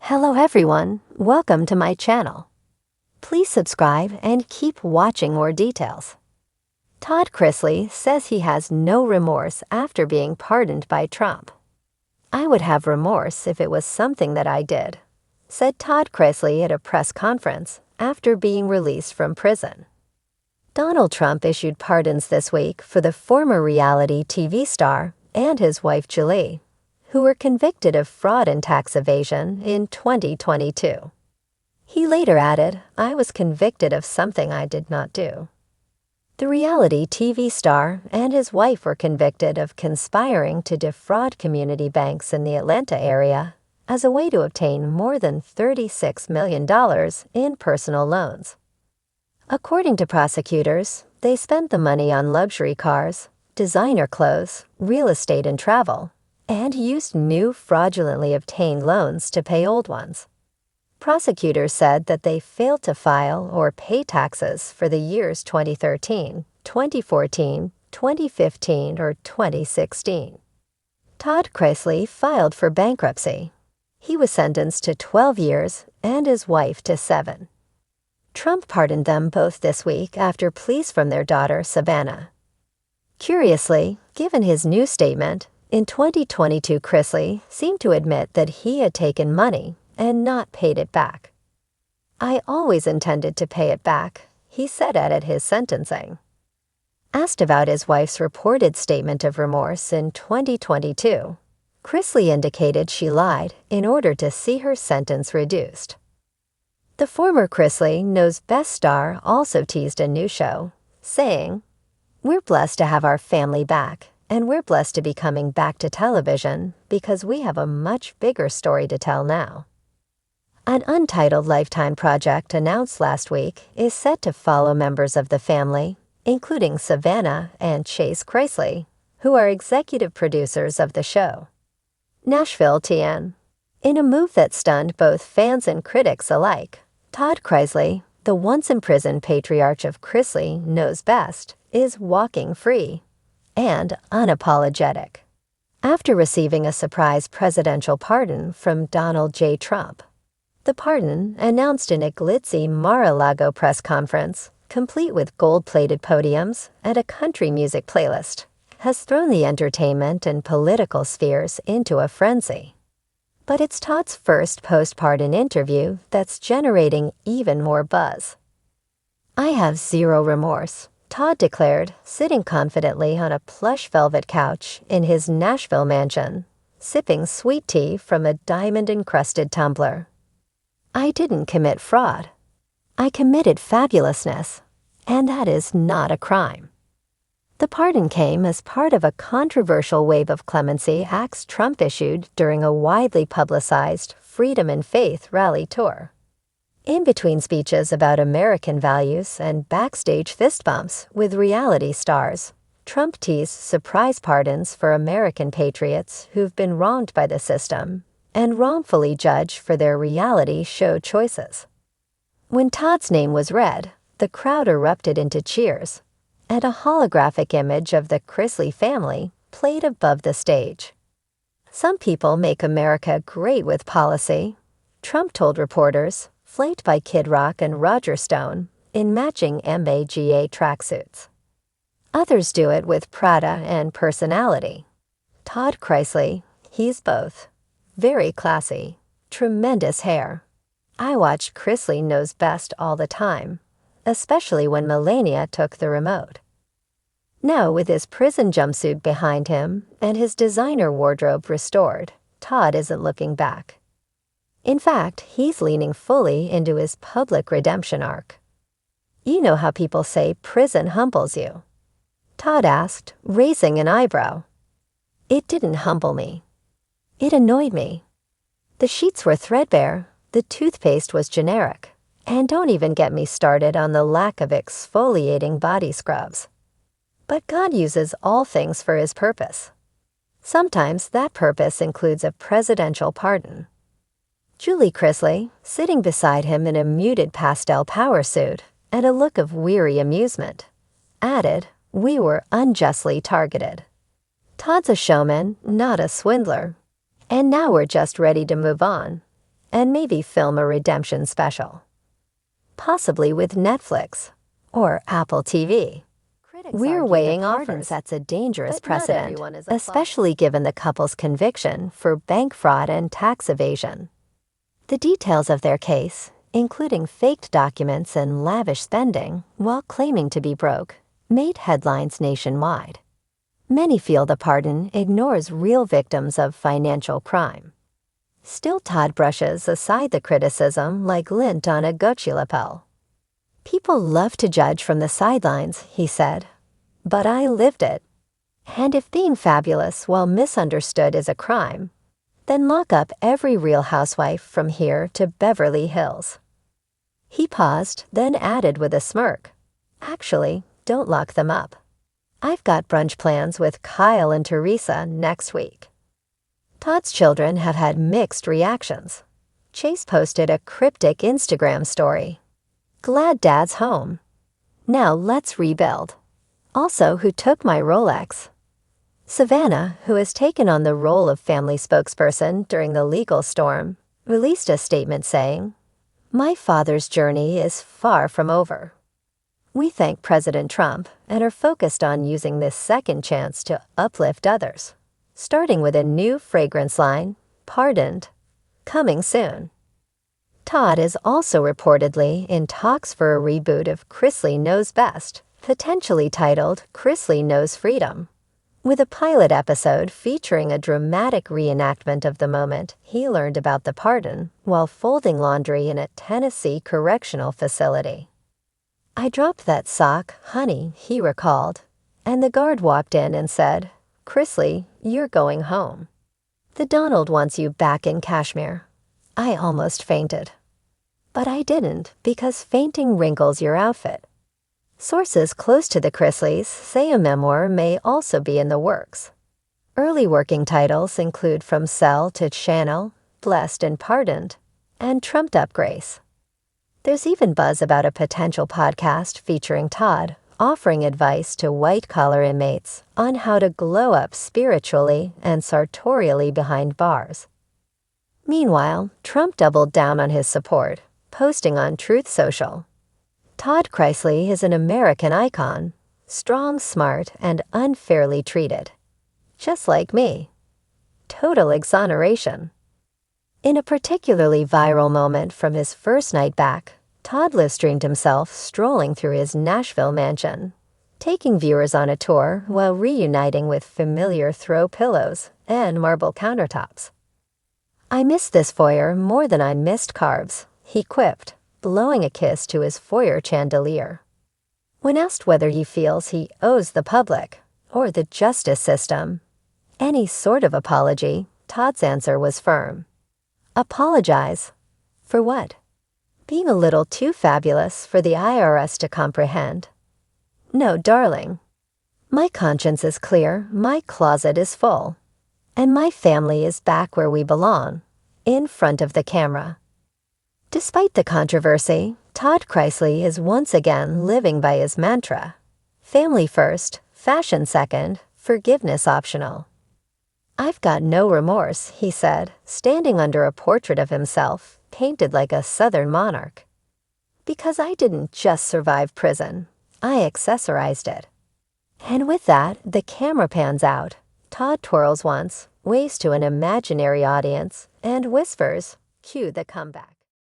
Hello everyone, welcome to my channel. Please subscribe and keep watching more details. Todd Chrisley says he has no remorse after being pardoned by Trump. "I would have remorse if it was something that I did," said Todd Chrisley at a press conference after being released from prison. Donald Trump issued pardons this week for the former reality TV star and his wife Julie, who were convicted of fraud and tax evasion in 2022. He later added, "I was convicted of something I did not do." The reality TV star and his wife were convicted of conspiring to defraud community banks in the Atlanta area as a way to obtain more than $36 million in personal loans. According to prosecutors, they spent the money on luxury cars, designer clothes, real estate and travel, and used new fraudulently obtained loans to pay old ones. Prosecutors said that they failed to file or pay taxes for the years 2013, 2014, 2015, or 2016. Todd Chrisley filed for bankruptcy. He was sentenced to 12 years and his wife to 7. Trump pardoned them both this week after pleas from their daughter, Savannah. Curiously, given his new statement, in 2022, Chrisley seemed to admit that he had taken money and not paid it back. "I always intended to pay it back," he said at his sentencing. Asked about his wife's reported statement of remorse in 2022, Chrisley indicated she lied in order to see her sentence reduced. The former Chrisley Knows Best star also teased a new show, saying, "We're blessed to have our family back. And we're blessed to be coming back to television because we have a much bigger story to tell now." An untitled Lifetime project announced last week is set to follow members of the family, including Savannah and Chase Chrisley, who are executive producers of the show. Nashville TN. In a move that stunned both fans and critics alike, Todd Chrisley, the once-imprisoned patriarch of Chrisley Knows Best, is walking free and unapologetic. After receiving a surprise presidential pardon from Donald J. Trump. The pardon, announced in a glitzy Mar-a-Lago press conference, complete with gold-plated podiums and a country music playlist, has thrown the entertainment and political spheres into a frenzy. But it's Todd's first post-pardon interview that's generating even more buzz. "I have zero remorse," Todd declared, sitting confidently on a plush velvet couch in his Nashville mansion, sipping sweet tea from a diamond-encrusted tumbler. "I didn't commit fraud. I committed fabulousness, and that is not a crime." The pardon came as part of a controversial wave of clemency acts Trump issued during a widely publicized Freedom and Faith rally tour. In between speeches about American values and backstage fist bumps with reality stars, Trump teased surprise pardons for American patriots who've been wronged by the system and wrongfully judged for their reality show choices. When Todd's name was read, the crowd erupted into cheers, and a holographic image of the Chrisley family played above the stage. "Some people make America great with policy," Trump told reporters, flanked by Kid Rock and Roger Stone in matching MAGA tracksuits. "Others do it with Prada and personality." Todd Chrisley, he's both. Very classy, tremendous hair. "I watch Chrisley Knows Best all the time, especially when Melania took the remote." Now, with his prison jumpsuit behind him and his designer wardrobe restored, Todd isn't looking back. In fact, he's leaning fully into his public redemption arc. "You know how people say prison humbles you?" Todd asked, raising an eyebrow. "It didn't humble me. It annoyed me. The sheets were threadbare, the toothpaste was generic, and don't even get me started on the lack of exfoliating body scrubs. But God uses all things for his purpose. Sometimes that purpose includes a presidential pardon." Julie Chrisley, sitting beside him in a muted pastel power suit and a look of weary amusement, added, "We were unjustly targeted. Todd's a showman, not a swindler. And now we're just ready to move on. and maybe film a redemption special. Possibly with Netflix or Apple TV. We're weighing offers. Sets a dangerous precedent, especially given the couple's conviction for bank fraud and tax evasion. The details of their case, including faked documents and lavish spending while claiming to be broke, made headlines nationwide. Many feel the pardon ignores real victims of financial crime. Still, Todd brushes aside the criticism like lint on a Gucci lapel. People love to judge from the sidelines, he said, but I lived it. And if being fabulous while misunderstood is a crime, then lock up every Real Housewife from here to Beverly Hills. He paused, then added with a smirk, actually, don't lock them up. I've got brunch plans with Kyle and Teresa next week. Todd's children have had mixed reactions. Chase posted a cryptic Instagram story. Glad Dad's home. Now let's rebuild. Also, who took my Rolex? Savannah, who has taken on the role of family spokesperson during the legal storm, released a statement saying, "My father's journey is far from over. We thank President Trump and are focused on using this second chance to uplift others, starting with a new fragrance line, Pardoned, coming soon." Todd is also reportedly in talks for a reboot of Chrisley Knows Best, potentially titled Chrisley Knows Freedom, with a pilot episode featuring a dramatic reenactment of the moment he learned about the pardon while folding laundry in a Tennessee correctional facility. "I dropped that sock, honey," he recalled, and the guard walked in and said, "Chrisley, you're going home. The Donald wants you back in Kashmir." I almost fainted. But I didn't, because fainting wrinkles your outfit. Sources close to the Chrisleys say a memoir may also be in the works. Early working titles include From Cell to Channel, Blessed and Pardoned, and Trumped Up Grace. There's even buzz about a potential podcast featuring Todd offering advice to white-collar inmates on how to glow up spiritually and sartorially behind bars. Meanwhile, Trump doubled down on his support, posting on Truth Social. Todd Chrisley is an American icon, strong, smart, and unfairly treated. Just like me. Total exoneration. In a particularly viral moment from his first night back, Todd live-streamed himself strolling through his Nashville mansion, taking viewers on a tour while reuniting with familiar throw pillows and marble countertops. "I missed this foyer more than I missed carbs," he quipped, blowing a kiss to his foyer chandelier. When asked whether he feels he owes the public, or the justice system, any sort of apology, Todd's answer was firm. Apologize? For what? Being a little too fabulous for the IRS to comprehend? No, darling. My conscience is clear, my closet is full, and my family is back where we belong, in front of the camera. Despite the controversy, Todd Chrisley is once again living by his mantra: family first, fashion second, forgiveness optional. "I've got no remorse," he said, standing under a portrait of himself, painted like a Southern monarch. "Because I didn't just survive prison, I accessorized it." And with that, the camera pans out. Todd twirls once, waves to an imaginary audience, and whispers, "Cue the comeback."